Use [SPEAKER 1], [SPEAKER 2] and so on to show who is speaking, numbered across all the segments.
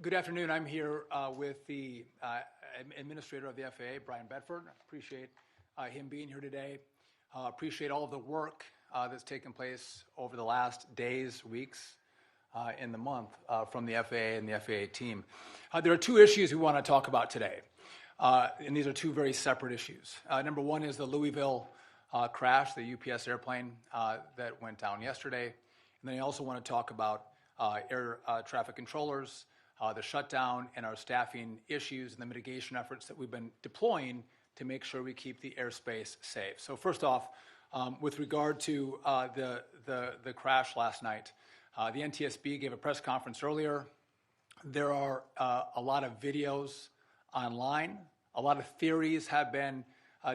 [SPEAKER 1] Good afternoon. I'm here with the Administrator of the FAA, Brian Bedford. I appreciate him being here today. Appreciate all of the work that's taken place over the last days, weeks, in the month from the FAA and the FAA team. There are two issues we want to talk about today, and these are two very separate issues. Number one is the Louisville crash, the UPS airplane that went down yesterday. And then I also want to talk about air traffic controllers, the shutdown, and our staffing issues and the mitigation efforts that we've been deploying to make sure we keep the airspace safe. So first off, with regard to the crash last night, the NTSB gave a press conference earlier. There are a lot of videos online. A lot of theories have been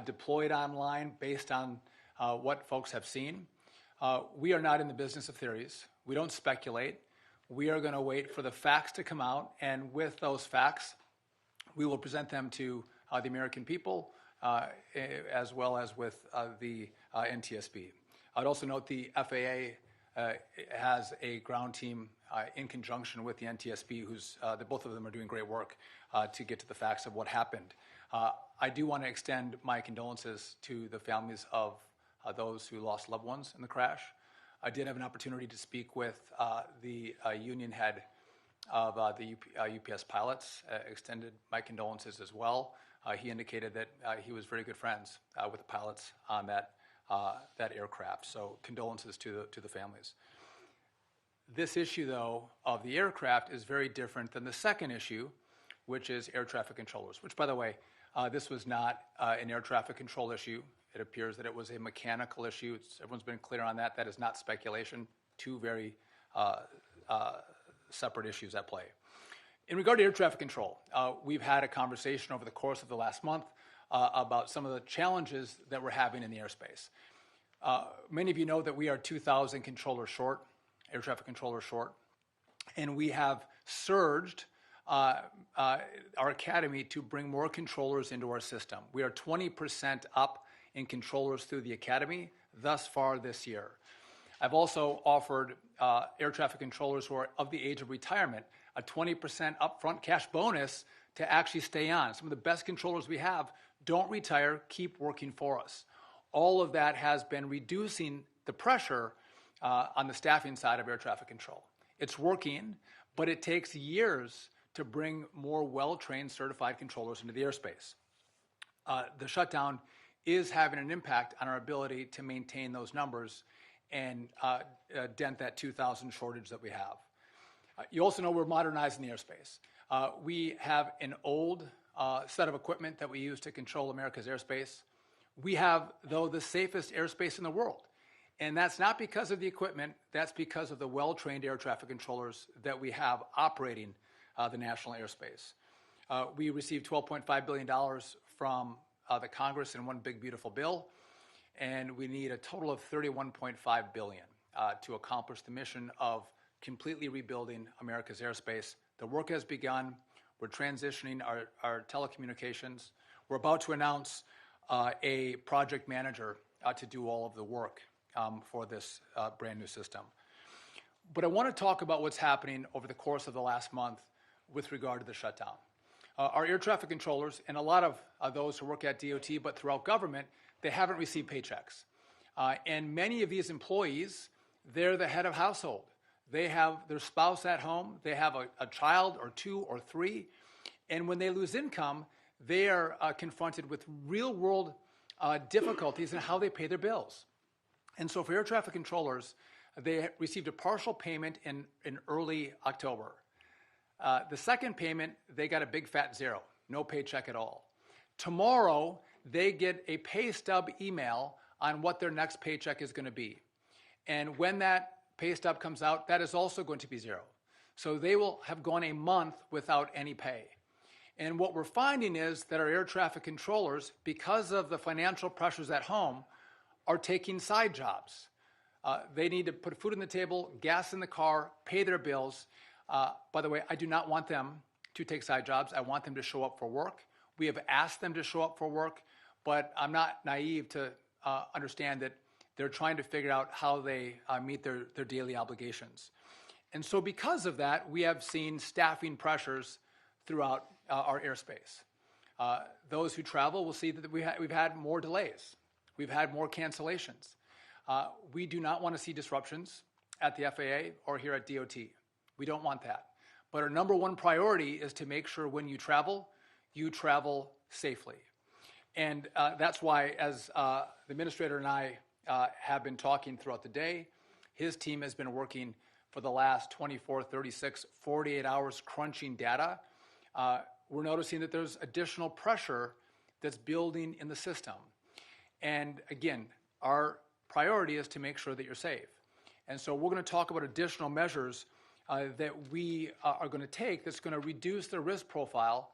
[SPEAKER 1] deployed online based on what folks have seen. We are not in the business of theories. We don't speculate. We are going to wait for the facts to come out, and with those facts, we will present them to the American people as well as with the NTSB. I'd also note the FAA has a ground team in conjunction with the NTSB, both of them are doing great work to get to the facts of what happened. I do want to extend my condolences to the families of those who lost loved ones in the crash. I did have an opportunity to speak with the union head of the UPS pilots, extended my condolences as well. He indicated that he was very good friends with the pilots on that aircraft, so condolences to the families. This issue, though, of the aircraft is very different than the second issue, which is air traffic controllers, which, by the way, this was not an air traffic control issue. It appears that it was a mechanical issue. Everyone's been clear on that. That is not speculation. Two very separate issues at play. In regard to air traffic control, we've had a conversation over the course of the last month about some of the challenges that we're having in the airspace. Many of you know that we are 2,000 controllers short, air traffic controllers short, and we have surged our academy to bring more controllers into our system. We are 20% up in controllers through the academy thus far this year. I've also offered air traffic controllers who are of the age of retirement a 20% upfront cash bonus to actually stay on. Some of the best controllers we have don't retire, keep working for us. All of that has been reducing the pressure on the staffing side of air traffic control. It's working, but it takes years to bring more well-trained certified controllers into the airspace. The shutdown is having an impact on our ability to maintain those numbers and dent that 2,000 shortage that we have. You also know we're modernizing the airspace. We have an old set of equipment that we use to control America's airspace. We have, though, the safest airspace in the world. And that's not because of the equipment, that's because of the well-trained air traffic controllers that we have operating the national airspace. We received $12.5 billion from the Congress in one big, beautiful bill, and we need a total of $31.5 billion to accomplish the mission of completely rebuilding America's airspace. The work has begun. We're transitioning our telecommunications. We're about to announce a project manager to do all of the work for this brand new system. But I want to talk about what's happening over the course of the last month with regard to the shutdown. Our air traffic controllers, and a lot of those who work at DOT, but throughout government, they haven't received paychecks. And many of these employees, they're the head of household. They have their spouse at home. They have a child or two or three. And when they lose income, they are confronted with real-world difficulties in how they pay their bills. And so for air traffic controllers, they received a partial payment in early October. The second payment, they got a big fat zero, no paycheck at all. Tomorrow, they get a pay stub email on what their next paycheck is going to be. And when that pay stub comes out, that is also going to be zero. So they will have gone a month without any pay. And what we're finding is that our air traffic controllers, because of the financial pressures at home, are taking side jobs. They need to put food on the table, gas in the car, pay their bills. By the way, I do not want them to take side jobs. I want them to show up for work. We have asked them to show up for work, but I'm not naive to understand that they're trying to figure out how they meet their daily obligations. And so because of that, we have seen staffing pressures throughout our airspace. Those who travel will see that we've had more delays. We've had more cancellations. We do not want to see disruptions at the FAA or here at DOT. We don't want that. But our number one priority is to make sure when you travel safely. And that's why, as the administrator and I have been talking throughout the day, his team has been working for the last 24, 36, 48 hours crunching data. We're noticing that there's additional pressure that's building in the system. And again, our priority is to make sure that you're safe. And so we're going to talk about additional measures that we are going to take that's going to reduce the risk profile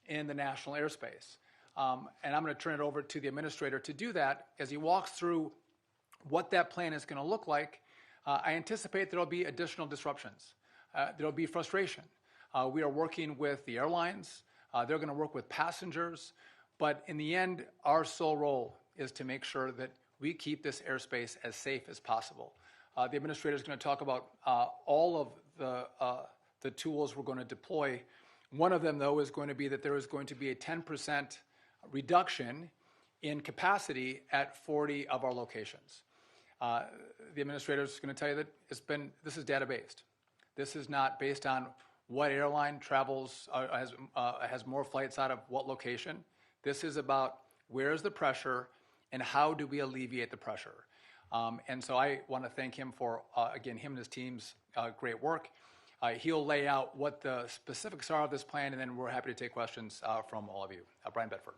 [SPEAKER 1] in the national airspace. And I'm going to turn it over to the administrator to do that as he walks through what that plan is going to look like. I anticipate there will be additional disruptions. There will be frustration. We are working with the airlines. They're going to work with passengers. But in the end, our sole role is to make sure that we keep this airspace as safe as possible. The administrator is going to talk about all of the tools we're going to deploy. One of them, though, is going to be that there is going to be a 10% reduction in capacity at 40 of our locations. The administrator is going to tell you that this is data-based. This is not based on what airline travels, has more flights out of what location. This is about where's the pressure and how do we alleviate the pressure. And so I want to thank him for, again, him and his team's great work. He'll lay out what the specifics are of this plan, and then we're happy to take questions from all of you. Brian Bedford.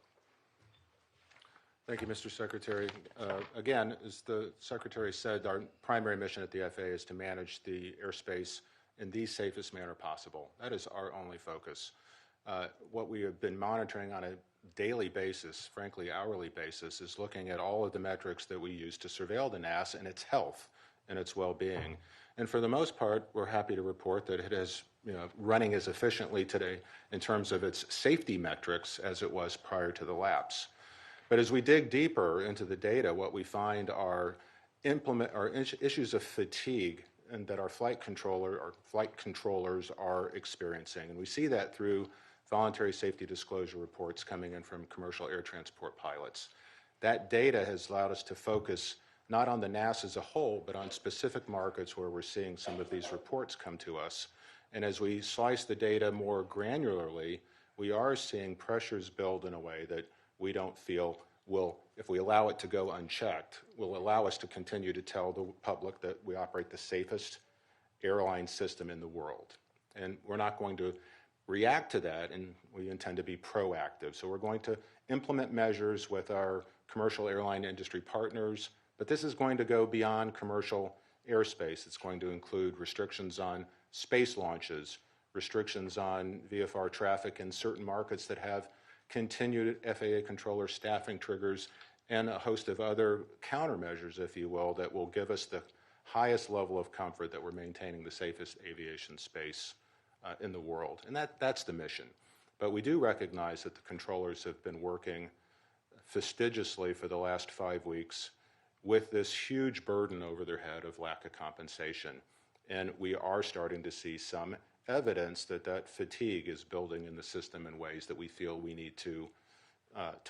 [SPEAKER 2] Thank you, Mr. Secretary. Again, as the Secretary said, our primary mission at the FAA is to manage the airspace in the safest manner possible. That is our only focus. What we have been monitoring on a daily basis, frankly hourly basis, is looking at all of the metrics that we use to surveil the NAS and its health and its well-being. And for the most part, we're happy to report that it is running as efficiently today in terms of its safety metrics as it was prior to the lapse. But as we dig deeper into the data, what we find are issues of fatigue and that our flight controllers are experiencing. And we see that through voluntary safety disclosure reports coming in from commercial air transport pilots. That data has allowed us to focus not on the NAS as a whole, but on specific markets where we're seeing some of these reports come to us. And as we slice the data more granularly, we are seeing pressures build in a way that we don't feel will, if we allow it to go unchecked, will allow us to continue to tell the public that we operate the safest airline system in the world. And we're not going to react to that, and we intend to be proactive. So we're going to implement measures with our commercial airline industry partners, but this is going to go beyond commercial airspace. It's going to include restrictions on space launches, restrictions on VFR traffic in certain markets that have continued FAA controller staffing triggers, and a host of other countermeasures, if you will, that will give us the highest level of comfort that we're maintaining the safest aviation space in the world. And that's the mission. But we do recognize that the controllers have been working fastidiously for the last 5 weeks with this huge burden over their head of lack of compensation. And we are starting to see some evidence that that fatigue is building in the system in ways that we feel we need to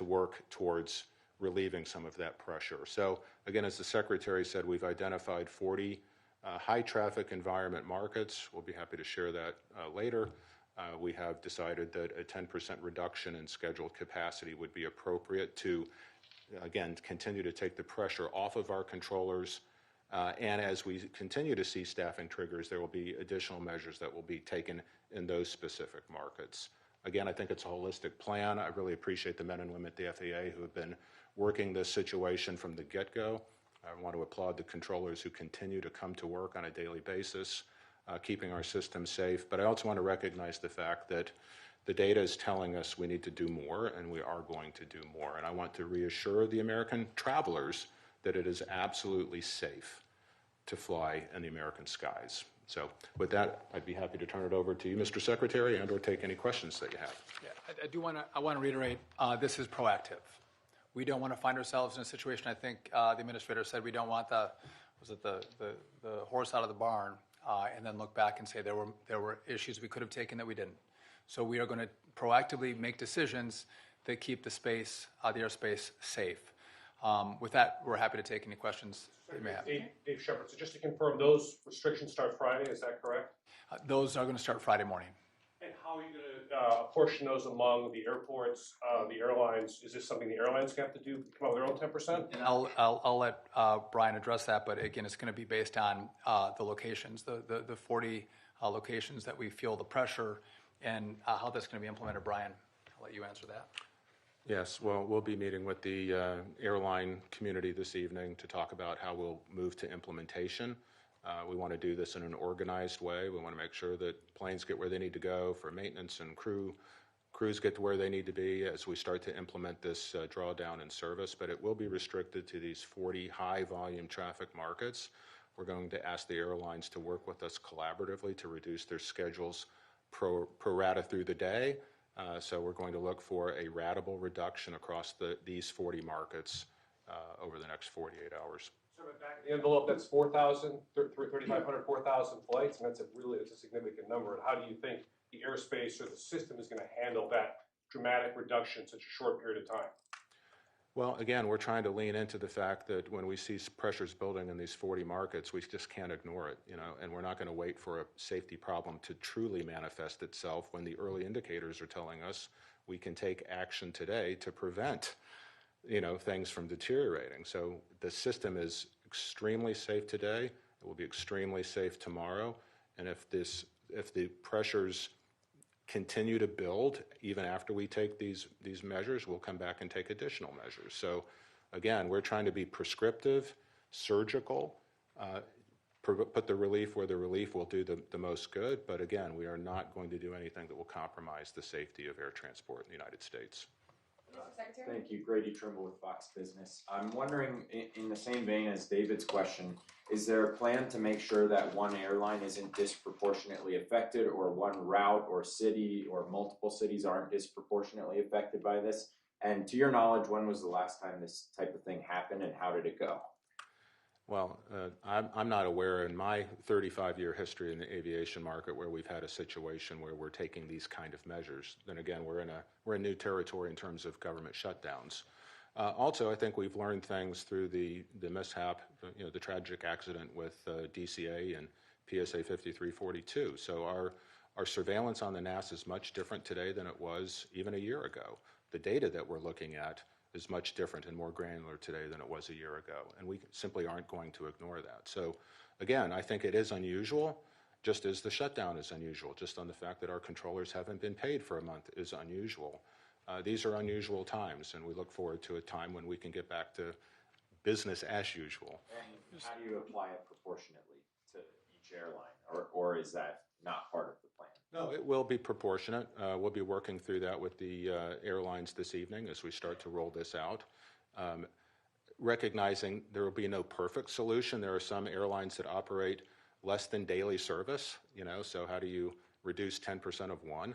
[SPEAKER 2] work towards relieving some of that pressure. So again, as the Secretary said, we've identified 40 high traffic environment markets. We'll be happy to share that later. We have decided that a 10% reduction in scheduled capacity would be appropriate to, again, continue to take the pressure off of our controllers. And as we continue to see staffing triggers, there will be additional measures that will be taken in those specific markets. Again, I think it's a holistic plan. I really appreciate the men and women at the FAA who have been working this situation from the get-go. I want to applaud the controllers who continue to come to work on a daily basis, keeping our system safe. But I also want to recognize the fact that the data is telling us we need to do more, and we are going to do more. And I want to reassure the American travelers that it is absolutely safe to fly in the American skies. So with that, I'd be happy to turn it over to you, Mr. Secretary, and or take any questions that you have.
[SPEAKER 1] Yeah, I want to reiterate, this is proactive. We don't want to find ourselves in a situation, I think the administrator said we don't want the horse out of the barn. and then look back and say there were issues we could have taken that we didn't. So we are going to proactively make decisions that keep the space, the airspace safe. With that, we're happy to take any questions that you may have.
[SPEAKER 3] Dave Shepard, so just to confirm, those restrictions start Friday, is that correct?
[SPEAKER 1] Those are going to start Friday morning.
[SPEAKER 3] And how are you going to apportion those among the airports, the airlines? Is this something the airlines have to do, come up with their own 10%?
[SPEAKER 1] And I'll let Brian address that, but again, it's going to be based on the locations, the 40 locations that we feel the pressure, and how that's going to be implemented. Brian, I'll let you answer that.
[SPEAKER 2] Yes, well, we'll be meeting with the airline community this evening to talk about how we'll move to implementation. We want to do this in an organized way. We want to make sure that planes get where they need to go for maintenance, and crews get to where they need to be as we start to implement this drawdown in service. But it will be restricted to these 40 high-volume traffic markets. We're going to ask the airlines to work with us collaboratively to reduce their schedules pro rata through the day. So we're going to look for a ratable reduction across these 40 markets over the next 48 hours.
[SPEAKER 3] So back of the envelope, that's 4,000, 3,500, 4,000 flights, and it's a significant number. And how do you think the airspace or the system is going to handle that dramatic reduction in such a short period of time?
[SPEAKER 2] Well, again, we're trying to lean into the fact that when we see pressures building in these 40 markets, we just can't ignore it, and we're not going to wait for a safety problem to truly manifest itself when the early indicators are telling us we can take action today to prevent, things from deteriorating. So the system is extremely safe today. It will be extremely safe tomorrow. And if the pressures continue to build even after we take these measures, we'll come back and take additional measures. So again, we're trying to be prescriptive, surgical, put the relief where the relief will do the most good. But again, we are not going to do anything that will compromise the safety of air transport in the United States.
[SPEAKER 4] Mr. Secretary? Thank you. Grady Trimble with Fox Business. I'm wondering, in the same vein as David's question, is there a plan to make sure that one airline isn't disproportionately affected, or one route or city or multiple cities aren't disproportionately affected by this? And to your knowledge, when was the last time this type of thing happened, and how did it go?
[SPEAKER 2] Well, I'm not aware in my 35-year history in the aviation market where we've had a situation where we're taking these kind of measures. Then again, we're in new territory in terms of government shutdowns. Also, I think we've learned things through the mishap, the tragic accident with DCA and PSA 5342. So our surveillance on the NASA is much different today than it was even a year ago. The data that we're looking at is much different and more granular today than it was a year ago, and we simply aren't going to ignore that. So again, I think it is unusual, just as the shutdown is unusual, just on the fact that our controllers haven't been paid for a month is unusual. These are unusual times, and we look forward to a time when we can get back to business as usual.
[SPEAKER 4] And how do you apply it proportionately to each airline, or is that not part of the plan?
[SPEAKER 2] No, it will be proportionate. We'll be working through that with the airlines this evening as we start to roll this out. Recognizing there will be no perfect solution. There are some airlines that operate less than daily service, so how do you reduce 10% of one,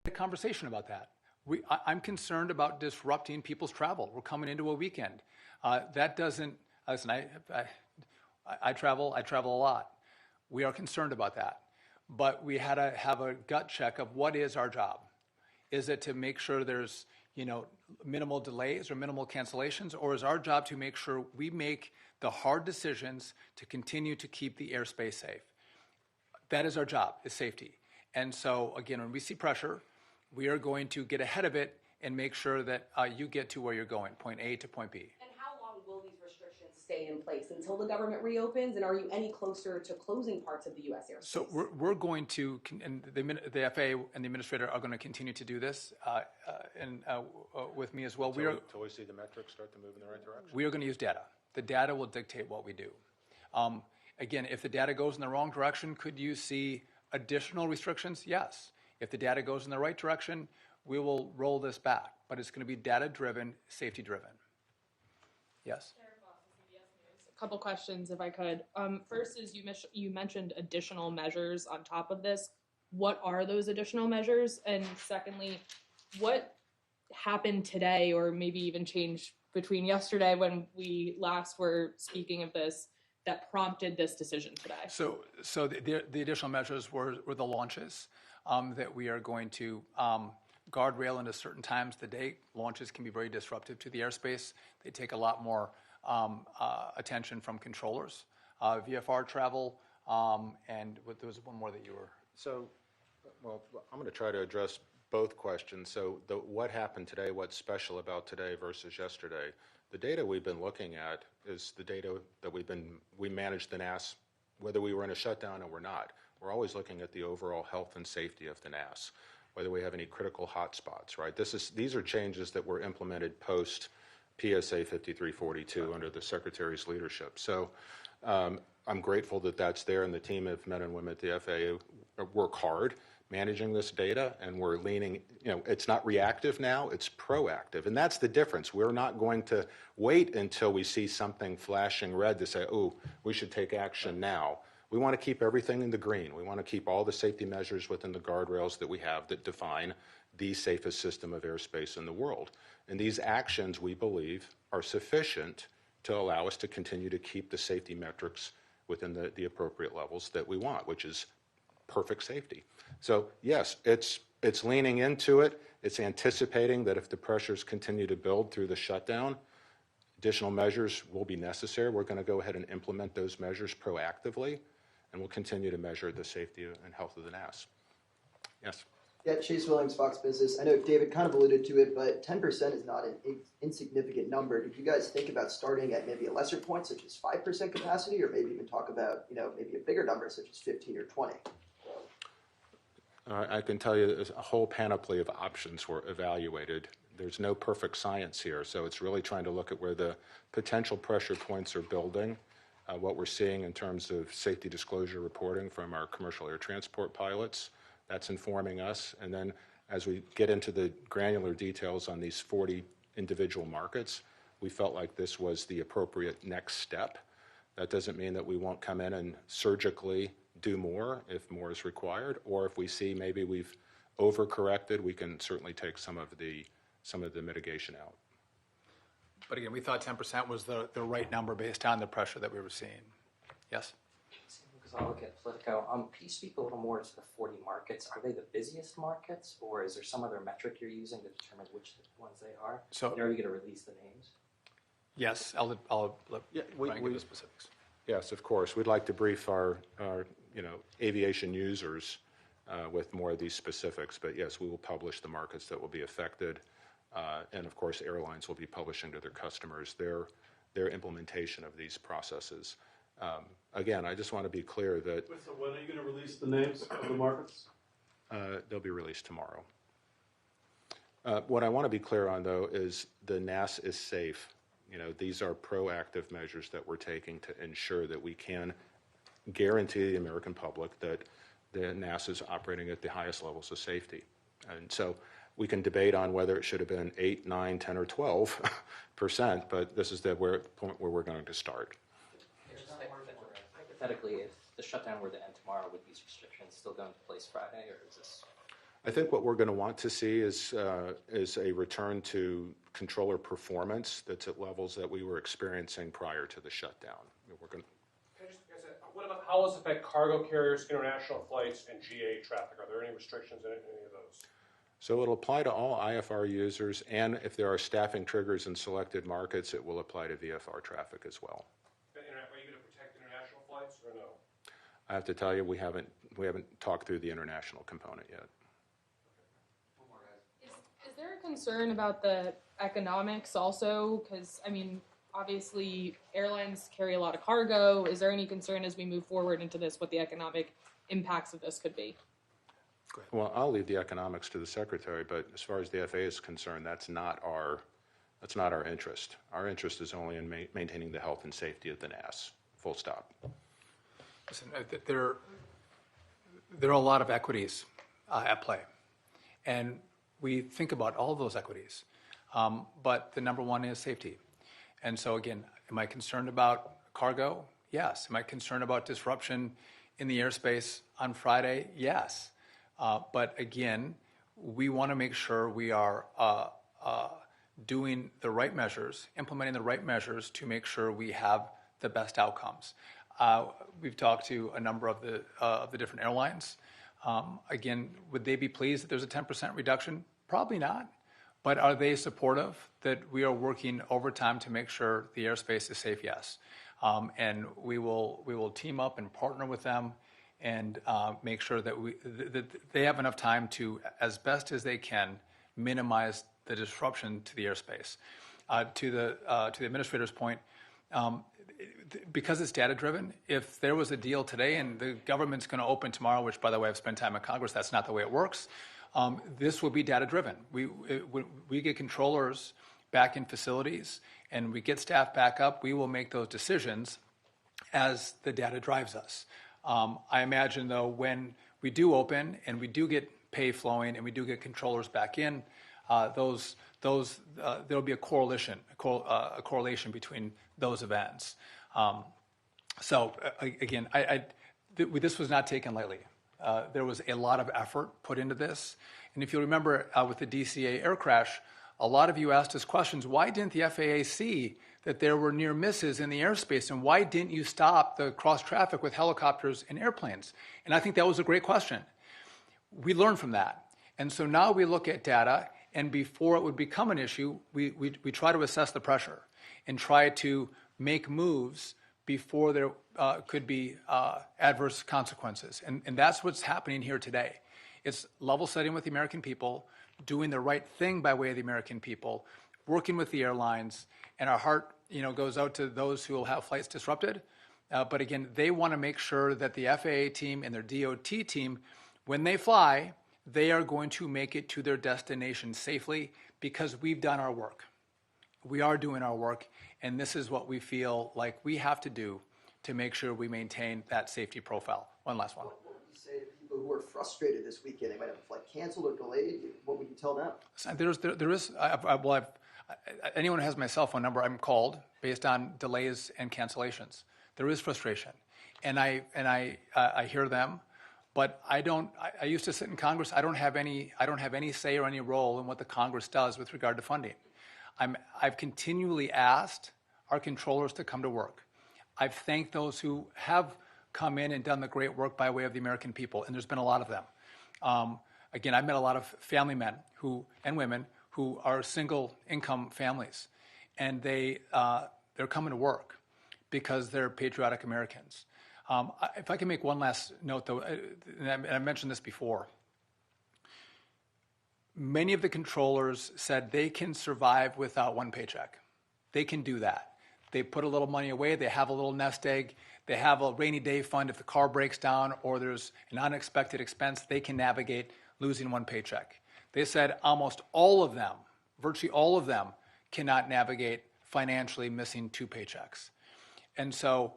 [SPEAKER 1] A conversation about that. I'm concerned about disrupting people's travel. We're coming into a weekend. That doesn't, listen, I travel a lot. We are concerned about that. But we had to have a gut check of what is our job. Is it to make sure there's, minimal delays or minimal cancellations, or is our job to make sure we make the hard decisions to continue to keep the airspace safe? That is our job, is safety. And so, again, when we see pressure, we are going to get ahead of it and make sure that you get to where you're going, point A to point B.
[SPEAKER 5] And how long will these restrictions stay in place until the government reopens? And are you any closer to closing parts of the U.S. airspace?
[SPEAKER 1] So we're going to, and the FAA and the administrator are going to continue to do this, with me as well.
[SPEAKER 2] Till we see the metrics start to move in the right direction.
[SPEAKER 1] We are going to use data. The data will dictate what we do. Again, if the data goes in the wrong direction, could you see additional restrictions? Yes. If the data goes in the right direction, we will roll this back. But it's going to be data-driven, safety-driven. Yes?
[SPEAKER 6] A couple questions, if I could. First is you mentioned additional measures on top of this. What are those additional measures? And secondly, what happened today, or maybe even changed between yesterday when we last were speaking of this, that prompted this decision today?
[SPEAKER 1] So the additional measures were the launches that we are going to guardrail into certain times of the day. Launches can be very disruptive to the airspace. They take a lot more attention from controllers. VFR travel, and there was one more that you were...
[SPEAKER 2] So, well, I'm going to try to address both questions. So what happened today, what's special about today versus yesterday? The data we've been looking at is the data that we managed the NAS, whether we were in a shutdown or we're not. We're always looking at the overall health and safety of the NAS, whether we have any critical hotspots, right? These are changes that were implemented post PSA 5342 under the Secretary's leadership. So I'm grateful that that's there, and the team of men and women at the FAA work hard managing this data, and we're leaning, it's not reactive now, it's proactive. And that's the difference. We're not going to wait until we see something flashing red to say, oh, we should take action now. We want to keep everything in the green. We want to keep all the safety measures within the guardrails that we have that define the safest system of airspace in the world. And these actions, we believe, are sufficient to allow us to continue to keep the safety metrics within the appropriate levels that we want, which is perfect safety. So yes, it's leaning into it. It's anticipating that if the pressures continue to build through the shutdown, additional measures will be necessary. We're going to go ahead and implement those measures proactively, and we'll continue to measure the safety and health of the NAS. Yes?
[SPEAKER 7] Yeah, Chase Williams, Fox Business. I know David kind of alluded to it, but 10% is not an insignificant number. Did you guys think about starting at maybe a lesser point, such as 5% capacity, or maybe even talk about, maybe a bigger number, such as 15 or 20?
[SPEAKER 2] I can tell you there's a whole panoply of options were evaluated. There's no perfect science here, so it's really trying to look at where the potential pressure points are building, what we're seeing in terms of safety disclosure reporting from our commercial air transport pilots. That's informing us. And then as we get into the granular details on these 40 individual markets, we felt like this was the appropriate next step. That doesn't mean that we won't come in and surgically do more if more is required, or if we see maybe we've overcorrected, we can certainly take some of the mitigation out.
[SPEAKER 1] But again, we thought 10% was the right number based on the pressure that we were seeing. Yes?
[SPEAKER 8] Because I'll look at Politico. Can you speak a little more to the 40 markets? Are they the busiest markets, or is there some other metric you're using to determine which ones they are?
[SPEAKER 1] So,
[SPEAKER 8] and are you going to release the names?
[SPEAKER 1] Yes, I'll let Brian give the specifics.
[SPEAKER 2] Yes, of course. We'd like to brief our aviation users with more of these specifics. But yes, we will publish the markets that will be affected. And of course, airlines will be publishing to their customers their implementation of these processes. Again, I just want to be clear that...
[SPEAKER 9] So when are you going to release the names of the markets?
[SPEAKER 2] They'll be released tomorrow. What I want to be clear on, though, is the NAS is safe. These are proactive measures that we're taking to ensure that we can guarantee the American public that the NAS is operating at the highest levels of safety. And so we can debate on whether it should have been 8, 9, 10, or 12%, but this is the point where we're going to start.
[SPEAKER 8] Hypothetically, if the shutdown were to end tomorrow, would these restrictions still go into place Friday, or is this?
[SPEAKER 2] I think what we're going to want to see is a return to controller performance that's at levels that we were experiencing prior to the shutdown. We're going to...
[SPEAKER 3] What about how does it affect cargo carriers, international flights, and GA traffic? Are there any restrictions in any of those?
[SPEAKER 2] So it'll apply to all IFR users, and if there are staffing triggers in selected markets, it will apply to VFR traffic as well.
[SPEAKER 3] Are you going to protect international flights or no?
[SPEAKER 2] I have to tell you, we haven't talked through the international component yet.
[SPEAKER 6] Is there a concern about the economics also? Because, I mean, obviously airlines carry a lot of cargo. Is there any concern as we move forward into this what the economic impacts of this could be?
[SPEAKER 2] Well, I'll leave the economics to the Secretary, but as far as the FAA is concerned, that's not our interest. Our interest is only in maintaining the health and safety of the NAS, full stop.
[SPEAKER 1] Listen, there are a lot of equities at play, and we think about all of those equities, but the number one is safety. And so again, am I concerned about cargo? Yes. Am I concerned about disruption in the airspace on Friday? Yes. But again, we want to make sure we are doing the right measures, implementing the right measures to make sure we have the best outcomes. We've talked to a number of the different airlines. Again, would they be pleased that there's a 10% reduction? Probably not. But are they supportive that we are working overtime to make sure the airspace is safe? Yes. And we will team up and partner with them and make sure that that they have enough time to, as best as they can, minimize the disruption to the airspace. To the administrator's point, because it's data-driven, if there was a deal today and the government's going to open tomorrow, which, by the way, I've spent time in Congress, that's not the way it works, this will be data-driven. We get controllers back in facilities and we get staff back up, we will make those decisions as the data drives us. I imagine, though, when we do open and we do get pay flowing and we do get controllers back in, there'll be a correlation between those events. So again, this was not taken lightly. There was a lot of effort put into this. And if you remember with the DCA air crash, a lot of you asked us questions. Why didn't the FAA see that there were near misses in the airspace? And why didn't you stop the cross traffic with helicopters and airplanes? And I think that was a great question. We learned from that. And so now we look at data, and before it would become an issue, we try to assess the pressure and try to make moves before there could be adverse consequences. And that's what's happening here today. It's level setting with the American people, doing the right thing by way of the American people, working with the airlines, and our heart goes out to those who will have flights disrupted. But again, they want to make sure that the FAA team and their DOT team, when they fly, they are going to make it to their destination safely because we've done our work. We are doing our work, and this is what we feel like we have to do to make sure we maintain that safety profile. One last one.
[SPEAKER 7] What would you say to people who are frustrated this weekend? They might have a flight canceled or delayed. What would you tell them? Anyone who has my cell phone number, I'm called based on delays and cancellations. There is frustration, and I hear them. But I used to sit in Congress. I don't have any say or any role in what the Congress does with regard to funding. I've continually asked our controllers to come to work. I've thanked those who have come in and done the great work by way of the American people, and there's been a lot of them. Again, I've met a lot of family men and women who are single income families, and they're coming to work because they're patriotic Americans. If I can make one last note, though, and I mentioned this before, many of the controllers said they can survive without one paycheck. They can do that. They put a little money away. They have a little nest egg. They have a rainy day fund if the car breaks down or there's an unexpected expense. They can navigate losing one paycheck. They said almost all of them, virtually all of them, cannot navigate financially missing two paychecks. And so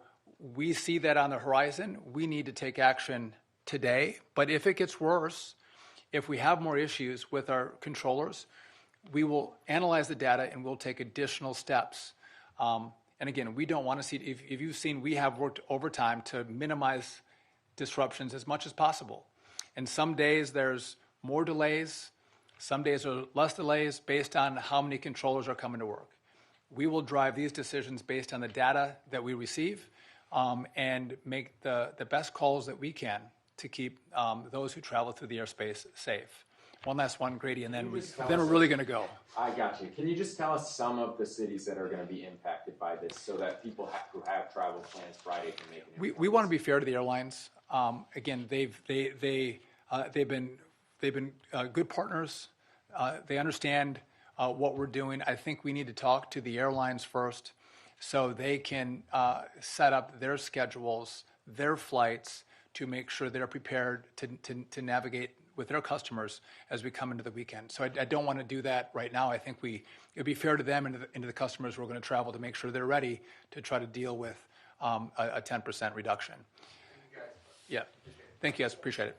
[SPEAKER 7] we see that on the horizon. We need to take action today. But if it gets worse, if we have more issues with our controllers, we will analyze the data and we'll take additional steps. And again, we don't want to see, if you've seen, we have worked overtime to minimize disruptions as much as possible. And some days there's more delays, some days there are less delays based on how many controllers are coming to work. We will drive these decisions based on the data that we receive and make the best calls that we can to keep those who travel through the airspace safe.
[SPEAKER 1] one last one, Grady, and then
[SPEAKER 4] Can you just tell
[SPEAKER 1] we're
[SPEAKER 4] us-
[SPEAKER 1] really going to go.
[SPEAKER 4] I got you. Can you just tell us some of the cities that are gonna be impacted by this so that people who have travel plans Friday can make an
[SPEAKER 1] We want to be fair to the airlines. Again, they've been good partners. They understand what we're doing. I think we need to talk to the airlines first, so they can set up their schedules, their flights, to make sure they're prepared to navigate with their customers as we come into the weekend. So I don't want to do that right now. I think it'd be fair to them and to the customers who are going to travel to make sure they're ready to try to deal with a 10% reduction. Yeah. Thank you guys. Appreciate it.